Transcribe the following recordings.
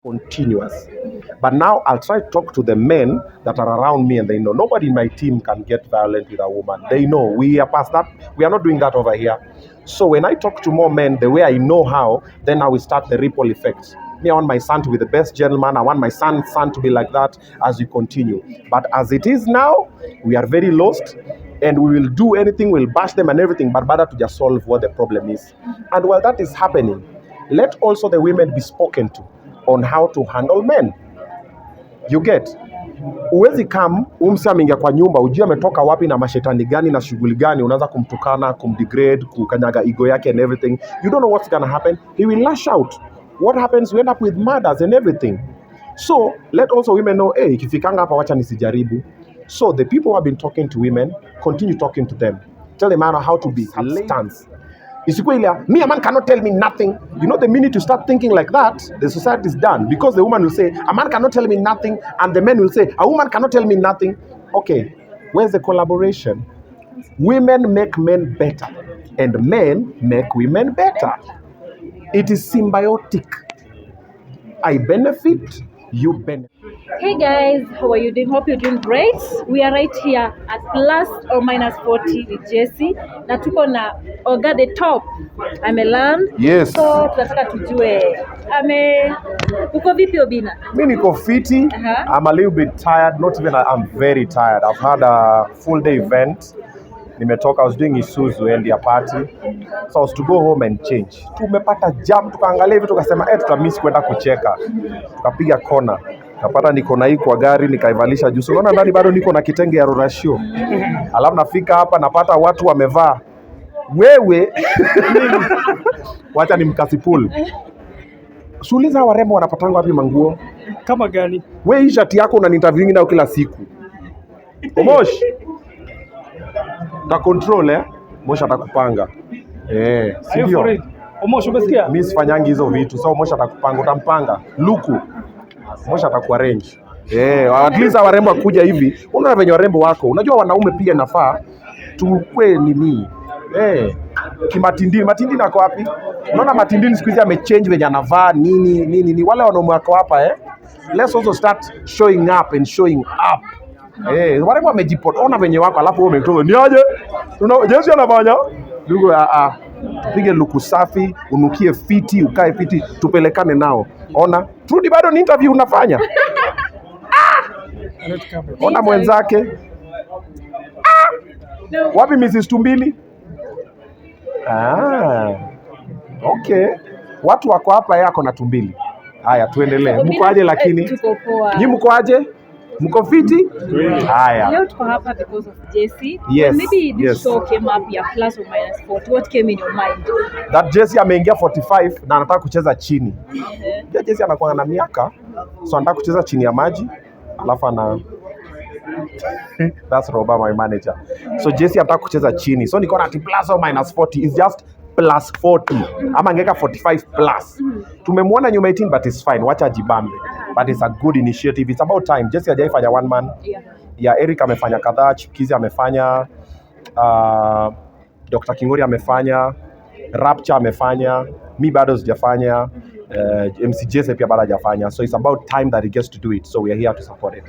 continuous. But now I'll try to talk to the men that are around me, and they know nobody in my team can get violent with a woman. They know we are past that. We are not doing that over here. So when I talk to more men the way I know how, then I will start the ripple effect. Me, I want my son to be the best gentleman. I want my son to be like that as we continue. But as it is now, we are very lost, and we will do anything, we'll bash them and everything, but better to just solve what the problem is. And while that is happening, let also the women be spoken to on how to handle men. You get? Uwezi come umse ameingia kwa nyumba ujue ametoka wapi na mashetani gani na shughuli gani, unaanza kumtukana, kumdegrade, kukanyaga ego yake and everything. You don't know what's gonna happen. He will lash out. What happens? We end up with murders and everything. So let also women know, hey, ikifikanga hapa wacha nisijaribu. So the people who have been talking to women, continue talking to them. Tell the man how to be stance. Me, a man cannot tell me nothing. You know, the minute you start thinking like that, the society is done. Because the woman will say, a man cannot tell me nothing. And the men will say, a woman cannot tell me nothing. Okay, where's the collaboration? Women make men better. And men make women better. It is symbiotic. I benefit, you benefit. Hey guys, how are you doing? Hope you're doing great. We are right here at plus or minus 40 with Jesse. Na tuko na Oga the top. Ameland. Yes. So tunataka tujue. Uko vipi Obinna? Mi niko fiti. I'm a little bit tired. Not even, I'm very tired. I've had a full day event. Nimetoka, I was doing Isuzu and a party. So I was to go home and change. Tumepata jam, tukaangalia hivi tukasema tutamiss kwenda kucheka. Tukapiga kona. Napata niko na hii kwa gari nikaivalisha juu. Unaona ndani bado niko na kitenge ya rorashio. Alafu nafika hapa napata watu wamevaa. Wewe wacha ni mkasipul. Suuliza warembo wanapatanga wapi manguo? Kama gani? Wewe hii shati yako unaniinterview nao kila siku. Omosh. Ta control Mosh atakupanga. Si ndio? Omosh umesikia? Mimi sifanyangi hizo vitu. So Mosh atakupanga, utampanga. Luku. Mosh atakuarrange. At least warembo akuja hivi. Unaona venye warembo wako. Unajua wanaume pia nafaa tukue nini? Matindini nako wapi? Unaona matindini siku hizi amechange venye anavaa nini. Wale wanaume wako hapa Let's also start showing up and showing up. Warembo wamejipot. Ona venye wako alafu wewe umetoka. Ni aje? Jesse anafanya? Ndugu tupige luku safi, unukie fiti, ukae fiti, tupelekane nao. Ona, Trudy bado ni interview unafanya. Ona mwenzake. Wapi Mrs. Tumbili? Okay. Watu wako hapa yako na Tumbili. Haya, tuendelee. Mko aje lakini? Tuko poa. Nyinyi mko aje? Mko fiti? Haya. Leo tuko hapa because of Jesse. Yes. Maybe this show came up here plus or minus 40. What came in your mind? That Jesse ameingia 45 na anataka kucheza chini. Jesse anakuwa na miaka, so anataka kucheza chini ya maji, alafu that's Roba, my manager. So Jesse anataka kucheza chini. So niko na plus or minus 40 is just plus 40. Ama angeka 45 plus. Tumemwona nyuma 18 but it's fine. Wacha jibambe. But it's a good initiative. It's about time. Jesse hajaifanya one man. Yeah, Eric amefanya kadhaa, Chikizi amefanya, Dr. Kingori amefanya, Rapture amefanya, mi bado sijafanya, MC Jesse pia bado hajafanya. So it's about time that he gets to do it. So we are here to support it.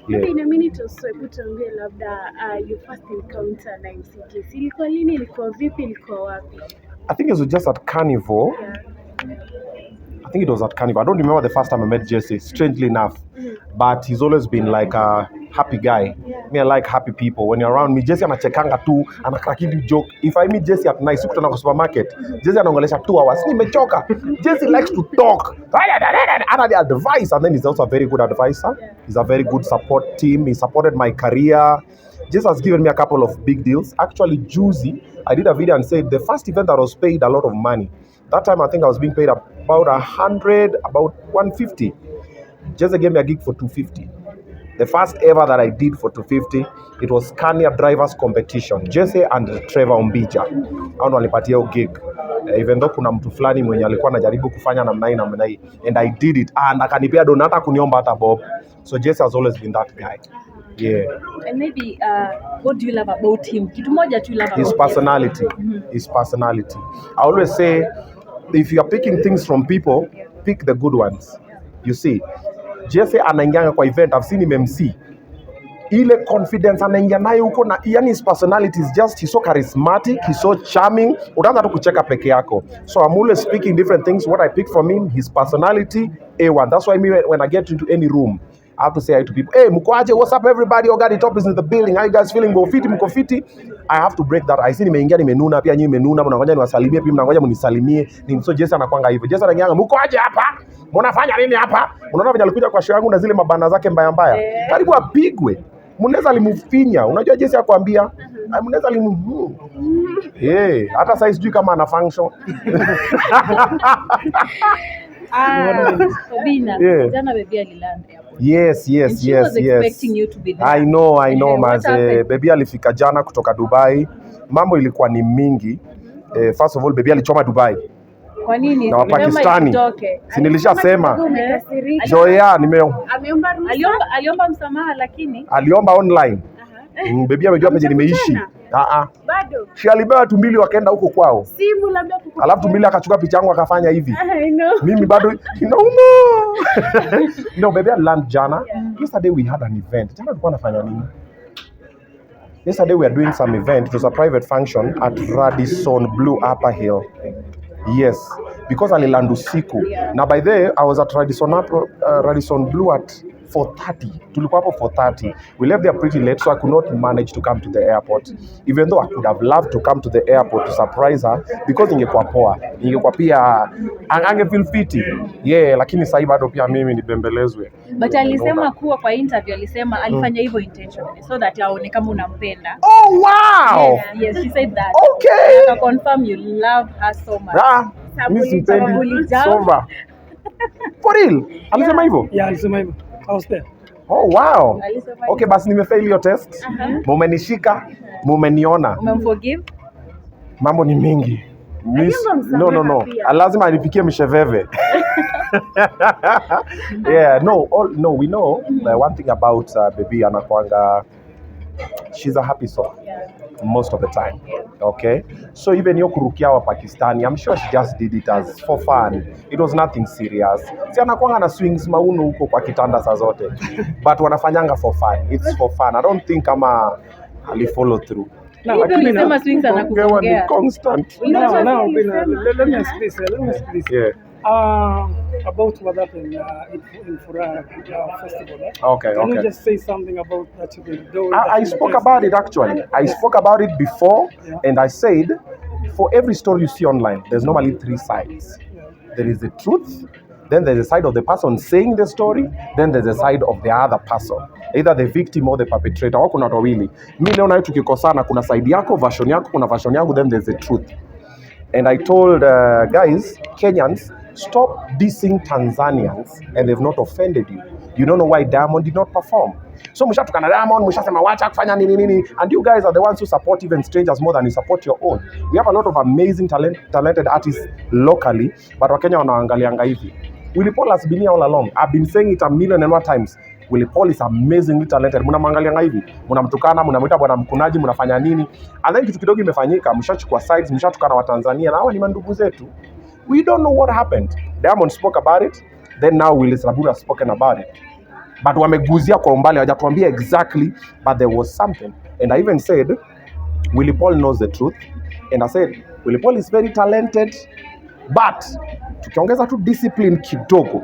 Maybe in a minute or so, tuambie labda your first encounter na MC Jesse. Ilikuwa lini, ilikuwa vipi, ilikuwa wapi? I think it was just at Carnival. I think it was at Carnival. I don't remember the first time I met Jesse, strangely enough. But he's always been like a happy guy. Me, I like happy people. When you're around me, Jesse anachekanga tu, anakrakindi joke. If I meet Jesse at night, sikutana kwa supermarket, Jesse anaongelesha 2 hours. Nimechoka. Jesse likes to talk. Ana advice, and then he's also a very good advisor. He's a very good support team. He supported my career. Jesse has given me a couple of big deals. Actually, Juicy, I did a video and said the first event that was paid a lot of money. That time I think I was being paid about 100, about 150. Jesse gave me a gig for 250. The first ever that I did for 250, it was Scania Drivers Competition. Jesse and Trevor Ombija. Hao ndo walipatia hiyo gig. Even though kuna mtu fulani mwenye alikuwa anajaribu kufanya namna hii. And I did it. And akanipea donata kuniomba hata Bob. So Jesse has always been that guy. Yeah. And maybe what do you love about him? Kitu moja tu love about his personality. His personality. I always say, if you are picking things from people, pick the good ones. You see, Jesse anaingianga kwa event, I've seen him MC. Ile confidence anaingia nayo huko na yani his personality is just, he's so charismatic, he's so charming. Utaanza tu kucheka peke yako. So I'm always speaking different things. What I pick from him, his personality, A1. That's why me when I get into any room, I have to say hi to people. Hey, mkoaje, what's up everybody? Ogadi Top is in the building. How you guys feeling? Mko fiti? I have to break that. I see nimeingia nimenuna, pia nyinyi mmenuna, mnangoja niwasalimie, pia mnangoja mnisalimie. So Jesse anakuanga hivyo. Jesse anaingia, mkoaje hapa? Mnafanya nini hapa? Unaona vile alikuja kwa show yangu na zile mabana zake mbaya mbaya. Karibu apigwe. Mnaweza limufinya. Unajua Jesse akwambia, mnaweza limu. Hata sasa sijui kama ana function. Obinna, jana baby aliland hapo. Yes. Expecting you to be there. I know maze. Baby alifika jana kutoka Dubai. Mambo ilikuwa ni mingi. First of all, baby alichoma Dubai. Kwa nini? Na Wapakistani. Si nilishasema. Joya aliomba msamaha lakini aliomba online. Baby amejua penye nimeishi. Bado. Si alibeba tumbili wakaenda huko kwao. Simu labda kukupa. Alafu tumbili akachukua picha yangu akafanya hivi. I know. Mimi bado inauma. No, baby land jana. Yesterday we had an event. Jana tulikuwa nafanya nini? Yesterday we are doing some event. It was a private function at Radisson Blue Upper Hill. Yes, because aliland usiku. Now by there I was at Radisson Blue at 4:30. Tulikuwa hapo 4:30. We left there pretty late, so I could not manage to come to the airport. Even though I could have loved to come to the airport to surprise her, because ingekuwa poa. Ingekuwa pia angefeel fiti. Lakini sasa bado pia mimi nibembelezwe. But alisema kuwa kwa interview alisema alifanya hivyo intentionally so that aone kama unampenda. Oh wow. Yes, she said that. Okay. I confirm you love her so much. Mimi simpendi Sova. For real? Alisema hivyo? Yeah, alisema hivyo. I was there. Oh wow. Okay, basi nimefail your test. Mumenishika, mumeniona. Umemforgive? Mambo ni mingi. No. Lazima anipikie msheveve. We know one thing about baby anakuanga, she's a happy soul. Most of the time. Okay? So even yo kurukia wa Pakistani, I'm sure she just did it as for fun. It was nothing serious. Si anakuanga na swings mauno huko kwa kitanda saa zote. But wanafanyanga for fun. It's for fun. I don't think kama ali follow through. No, Ulisema swings anakuongea. Constant. No, let me ask this. Yeah. About what happened in Furaha festival. Okay. Can you just say something about that you can do? I spoke about it actually. I spoke about it before, and I said, for every story you see online, there's normally 3 sides. There is the truth, then there's a side of the person saying the story, then there's a side of the other person, either the victim or the perpetrator. Wako na watu wawili. Mimi leo na wewe tukikosana, kuna side yako, version yako, kuna version yangu, then there's the truth. And I told guys, Kenyans, stop dissing Tanzanians and they've not offended you. You don't know why Diamond did not perform. So mshatukana Diamond, mshasema wacha kufanya nini. And you guys are the ones who support even strangers more than you support your own. We have a lot of amazing talented artists locally, but Wakenya wanaangalianga hivi. Willy Paul has been here all along. I've been saying it a million and more times. Willy Paul is amazingly talented. Mnamwangalianga hivi. Mnamtukana, mnamwita bwana mkunaji, mnafanya nini? And then kitu kidogo imefanyika, mshachukua sides, mshatukana wa Tanzania na hawa ni mandugu zetu. We don't know what happened. Diamond spoke about it. Then now Willy Saburi has spoken about it. But wameguzia kwa umbali, hawajatuambia exactly, but there was something. And I even said, Willy Paul knows the truth. And I said, Willy Paul is very talented, but tukiongeza tu discipline kidogo,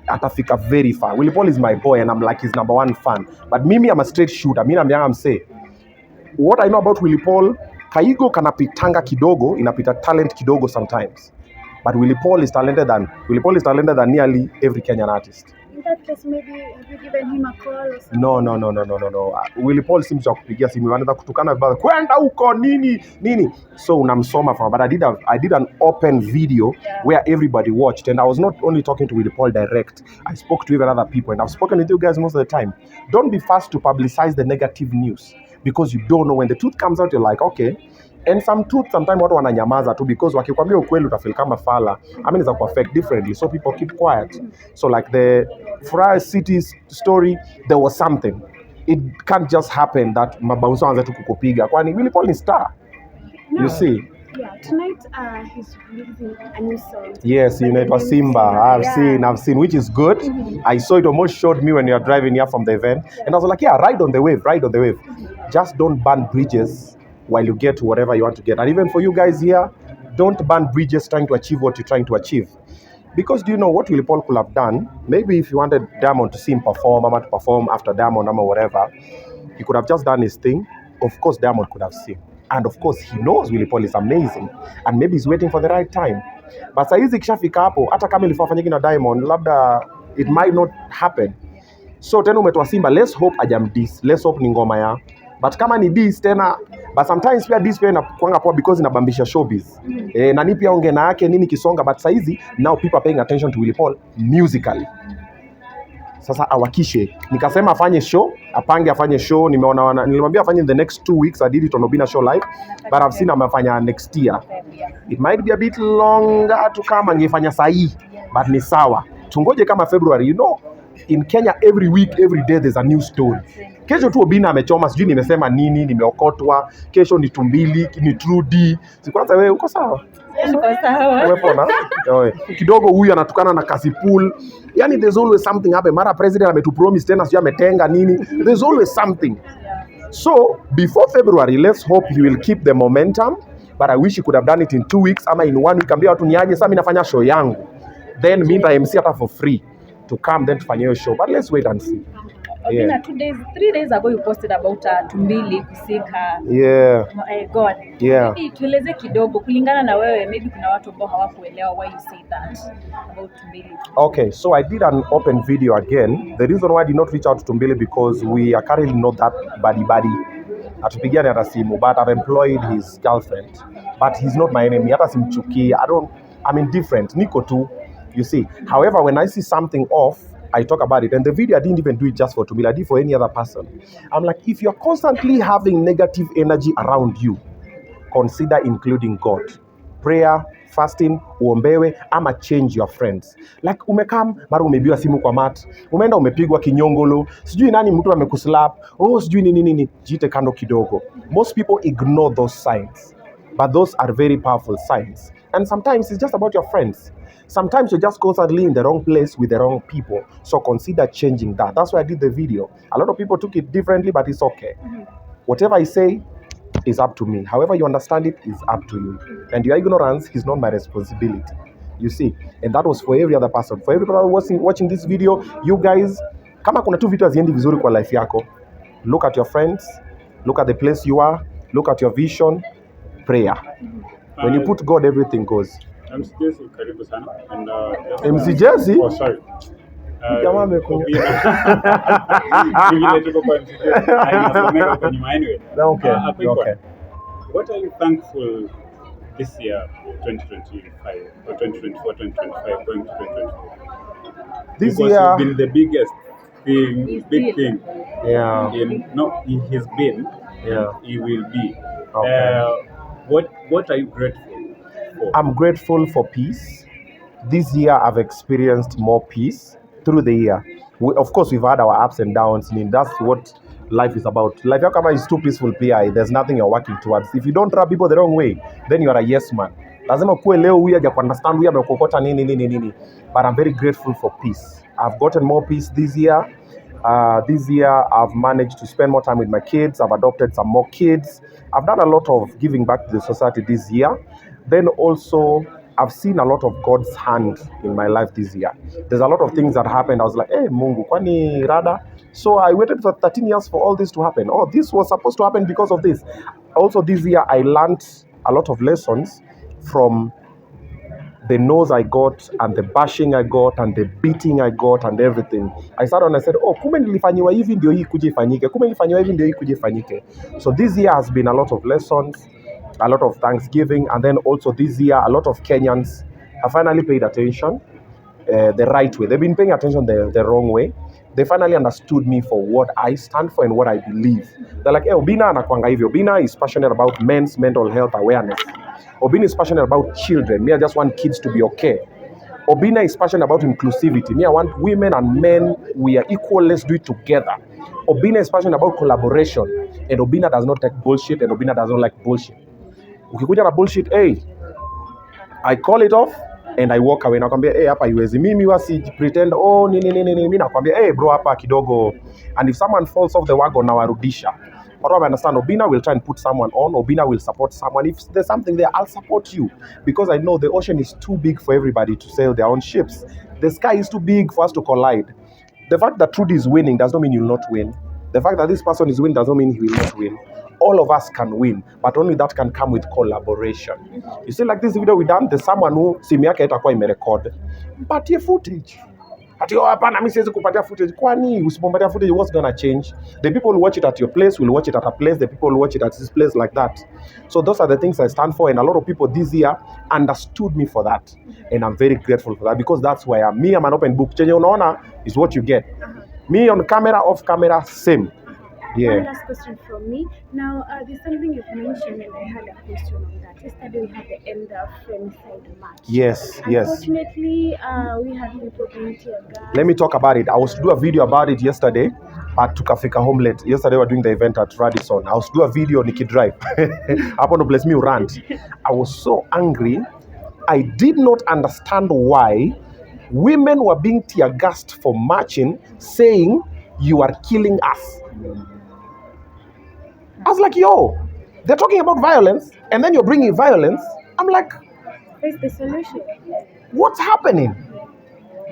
atafika very far. Willy Paul is my boy and I'm like his #1 fan. But mimi I'm a straight shooter. Mimi I'm say, what I know about Willy Paul, kaigo kanapitanga kidogo, inapita talent kidogo sometimes. But Willy Paul is talented than nearly every Kenyan artist. In that case, maybe have you given him a call or something? No. Willy Paul seems to kupigia simu, anaanza kutukana vibaya. Kwenda huko nini. So unamsoma from, but I did an open video where everybody watched, and I was not only talking to Willy Paul direct. I spoke to even other people, and I've spoken with you guys most of the time. Don't be fast to publicize the negative news, because you don't know when the truth comes out. You're like, okay. And some truth, sometimes watu wananyamaza tu, because wakikwambia ukweli utafeel kama fala. I mean, it's a affect differently, so people keep quiet. So like the Furaha City story, there was something. It can't just happen that mabounce wanze tu kukupiga. Kwani Willy Paul ni star. No. You see? Yeah, tonight he's releasing a new song. Yes, By you know, the it was name Simba. Yeah. I've seen, which is good. I saw it almost showed me when you are driving here from the event. And I was like, yeah, ride on the wave, ride on the wave. Just don't burn bridges while you get to whatever you want to get. And even for you guys here, don't burn bridges trying to achieve what you're trying to achieve. Because do you know what Willie Paul could have done? Maybe if you wanted Diamond to see him perform, Mama to perform after Diamond, Mama, whatever, he could have just done his thing. Of course, Diamond could have seen. And of course, he knows Willie Paul is amazing. And maybe he's waiting for the right time. But saizi kishafika hapo, hata kama ilifaa fanyiki na Diamond, labda it might not happen. So tena umetoa Simba, let's hope ajamdis. Let's hope ni ngoma ya. But kama ni dis tena, but sometimes pia dis pia inakuanga poa because inabambisha showbiz. Nani pia ongena yake nini kisonga, but saizi now people are paying attention to Willie Paul musically. Sasa awakishe. Nikasema afanye show, apange afanye show. Nilimwambia afanye in the next 2 weeks. I did it on Obinna show live, but I've seen amefanya next year. It might be a bit longer to come, angefanya sahi, but ni sawa. Tungoje kama February, you know, in Kenya every week, every day there's a new story. Kesho tu Obinna amechoma, sijui nimesema nini, nimeokotwa. Kesho ni Tumbili, ni Trudy. Sikwanza wewe uko sawa? Umepona? Kidogo huyu anatukana na Kasipul. Yani there's always something happen. Mara president ametupromise tena sio ametenga nini. There's always something. So before February, let's hope he will keep the momentum. But I wish he could have done it in 2 weeks ama in 1 week. Ambia watu niaje sasa mimi nafanya show yangu. Then mimi nita MC hata for free to come then tufanye hiyo show. But let's wait and see. Obinna, 3 days ago you posted about Tumbili kusika God. Yeah. Maybe tueleze kidogo kulingana na wewe, maybe kuna watu ambao hawakuelewa why you say that about Tumbili. Okay, so I did an open video again. The reason why I did not reach out to Tumbili because we are currently not that buddy. Atupigiane hata simu, but I've employed his girlfriend. But he's not my enemy. Hata simchuki. I'm indifferent. Niko tu, you see. However, when I see something off, I talk about it. And the video, I didn't even do it just for Tumbili. I did for any other person. I'm like, if you're constantly having negative energy around you, consider including God. Prayer, fasting, uombewe, ama change your friends. Like umekam, mara umebiwa simu kwa mat, umeenda umepigwa kinyongolo, sijui nani mtu amekuslap, sijui nini, jite kando kidogo. Most people ignore those signs. But those are very powerful signs. And sometimes it's just about your friends. Sometimes you're just constantly in the wrong place with the wrong people. So consider changing that. That's why I did the video. A lot of people took it differently, but it's okay. Whatever I say is up to me. However you understand it is up to you. And your ignorance is not my responsibility. You see? And that was for every other person. For everybody watching this video, you guys, kama kuna tu vitu haziendi vizuri kwa life yako, look at your friends, look at the place you are, look at your vision, prayer. When you put God, everything goes. MC Jesse, karibu sana. And MC Jesse? Oh, sorry. Jamaa amekuja. Ingine tuko kwa MC Jesse. Nasomeka kwa nyuma anyway. Okay. Okay. What are you thankful this year, 2025 or 2024, 2025, going to 2024? This because year, you've been the biggest thing, big thing. Yeah. He has been. Yeah. He will be. Okay. What are you grateful for? I'm grateful for peace. This year I've experienced more peace through the year. Of course, we've had our ups and downs. I mean, that's what life is about. Life is too peaceful, PI. There's nothing you're working towards. If you don't rub people the wrong way, then you're a yes man. Lazima kuwe leo huyu haja understand huyu amekokota nini. But I'm very grateful for peace. I've gotten more peace this year. This year I've managed to spend more time with my kids. I've adopted some more kids. I've done a lot of giving back to the society this year. Then also I've seen a lot of God's hand in my life this year. There's a lot of things that happened. I was like, hey, Mungu, kwani rada? So I waited for 13 years for all this to happen. Oh, this was supposed to happen because of this. Also this year I learned a lot of lessons from the nose I got and the bashing I got and the beating I got and everything. I started and I said, oh, kumbe nilifanyiwa hivi ndio hii kuje ifanyike. Kumbe nilifanyiwa hivi ndio hii kuje ifanyike. So this year has been a lot of lessons, a lot of thanksgiving, and then also this year a lot of Kenyans have finally paid attention the right way. They've been paying attention the wrong way. They finally understood me for what I stand for and what I believe. They're like, hey, Obinna anakuanga hivi. Obinna is passionate about men's mental health awareness. Obinna is passionate about children. Me, I just want kids to be okay. Obinna is passionate about inclusivity. Me, I want women and men, we are equal, let's do it together. Obinna is passionate about collaboration. And Obinna does not take bullshit, and Obinna does not like bullshit. Ukikuja na bullshit, hey, I call it off and I walk away. Nakwambia, hey, hapa iwezi. Mimi wasi pretend, oh, nini. Mimi nakwambia, hey, bro, hapa kidogo. And if someone falls off the wagon, nawarudisha. But what I understand, Obinna will try and put someone on. Obinna will support someone. If there's something there, I'll support you. Because I know the ocean is too big for everybody to sail their own ships. The sky is too big for us to collide. The fact that Trudy is winning does not mean you'll not win. The fact that this person is winning does not mean he will not win. All of us can win, but only that can come with collaboration. You see, like this video we done, there's someone who simu yake itakuwa imerecord. Mpatie footage. Ati hapana mimi siwezi kupatia footage. Kwani usipompatia footage, what's gonna change? The people who watch it at your place will watch it at a place. The people who watch it at this place, like that. So those are the things I stand for, and a lot of people this year understood me for that, and I'm very grateful for that, because that's why I'm an open book. Chenye unaona is what you get. Me on camera, off camera, same. Yeah. One last question from me. Now, there's something you've mentioned, and I had a question on that. Yesterday, we had the end of Femicide march. Yes. Unfortunately, we had people being tear gas. Let me talk about it. I was to do a video about it yesterday, but tukafika home late. Yesterday we were doing the event at Radisson. I was to do a video Nikki Drive. Hapo no bless me rant. I was so angry. I did not understand why women were being tear gassed for marching, saying you are killing us. I was like, yo, they're talking about violence, and then you're bringing violence. I'm like, Where's the solution? what's happening?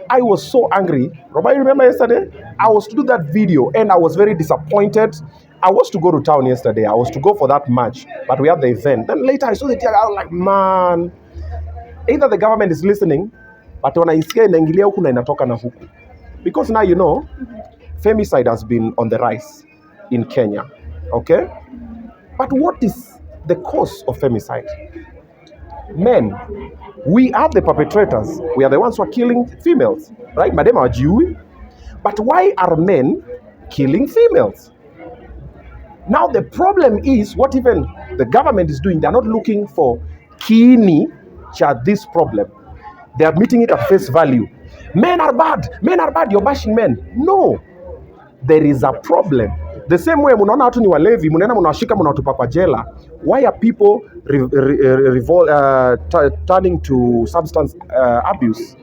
I was so angry. Robert, you remember yesterday? I was to do that video, and I was very disappointed. I was to go to town yesterday. I was to go for that match, but we had the event. Then later I saw the tear. I was like, man, either the government is listening, but when I see inaingilia huku na inatoka na huku. Because now you know, femicide has been on the rise in Kenya. Okay? But what is the cause of femicide? Men. We are the perpetrators. We are the ones who are killing females. Right? Madema wajiui. But why are men killing females? Now the problem is what even the government is doing. They're not looking for kiini cha this problem. They are meeting it at face value. Men are bad. Men are bad. You're bashing men. No. There is a problem. The same way munaona watu ni walevi, munaenda munawashika munawatupa kwa jela. Why are people turning to substance abuse?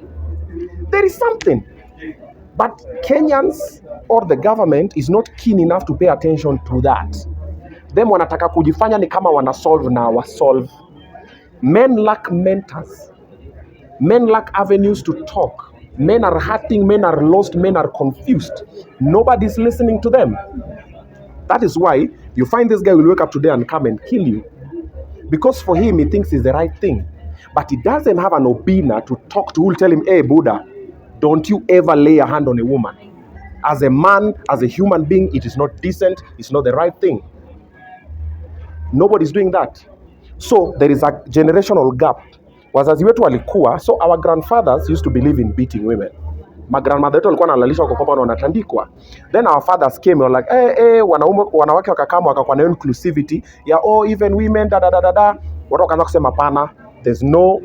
There is something. But Kenyans or the government is not keen enough to pay attention to that. Them wanataka kujifanya ni kama wanasolve na wasolve. Men lack mentors. Men lack avenues to talk. Men are hurting, men are lost, men are confused. Nobody's listening to them. That is why you find this guy will wake up today and come and kill you. Because for him, he thinks it's the right thing. But he doesn't have an Obinna to talk to who will tell him, hey, Buddha, don't you ever lay a hand on a woman. As a man, as a human being, it is not decent, it's not the right thing. Nobody's doing that. So there is a generational gap. Wazazi wetu walikuwa, so our grandfathers used to believe in beating women. My grandmother wetu walikuwa wanalalishwa kwa kwamba wanatandikwa. Then our fathers came and were like, wanawake wakakama wakakuwa na inclusivity ya even women Watu wakaanza kusema pana, there's no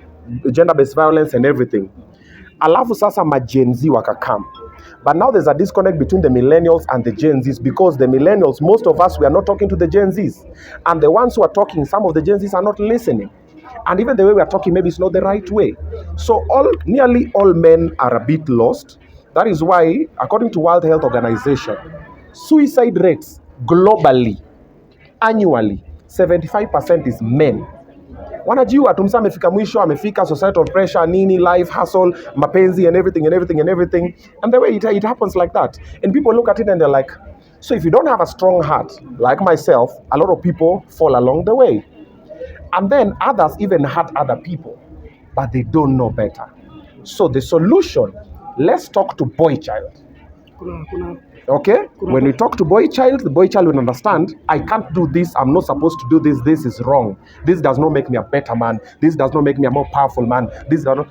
gender based violence and everything. Alafu sasa Gen Z wakakam. But now there's a disconnect between the millennials and the Gen Zs, because the millennials, most of us, we are not talking to the Gen Zs. And the ones who are talking, some of the Gen Zs are not listening. And even the way we are talking, maybe it's not the right way. So nearly all men are a bit lost. That is why, according to World Health Organization, suicide rates globally, annually, 75% is men. Wanajua tumsa amefika mwisho, amefika societal pressure, nini, life, hustle, mapenzi and everything. And the way it happens like that. And people look at it and they're like, so if you don't have a strong heart, like myself, a lot of people fall along the way. And then others even hurt other people, but they don't know better. So the solution, let's talk to boy child. Okay? When we talk to boy child, the boy child will understand, I can't do this, I'm not supposed to do this, this is wrong. This does not make me a better man. This does not make me a more powerful man. This does not...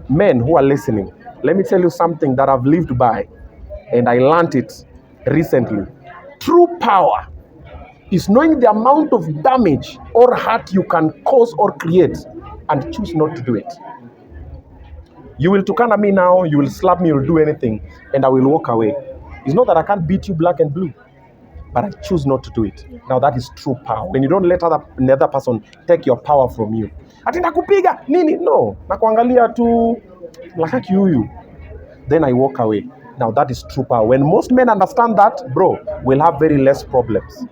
Men who are listening, let me tell you something that I've lived by, and I learned it recently. True power is knowing the amount of damage or hurt you can cause or create and choose not to do it. You will tukana me now, you will slap me, you will do anything, and I will walk away. It's not that I can't beat you black and blue. but I choose not to do it. Now that is true power. When you don't let another person take your power from you. Ati nakupiga nini? No, nakuangalia tu lakaki huyu. Then I walk away. Now that is true power. When most men understand that, bro, we'll have very less problems.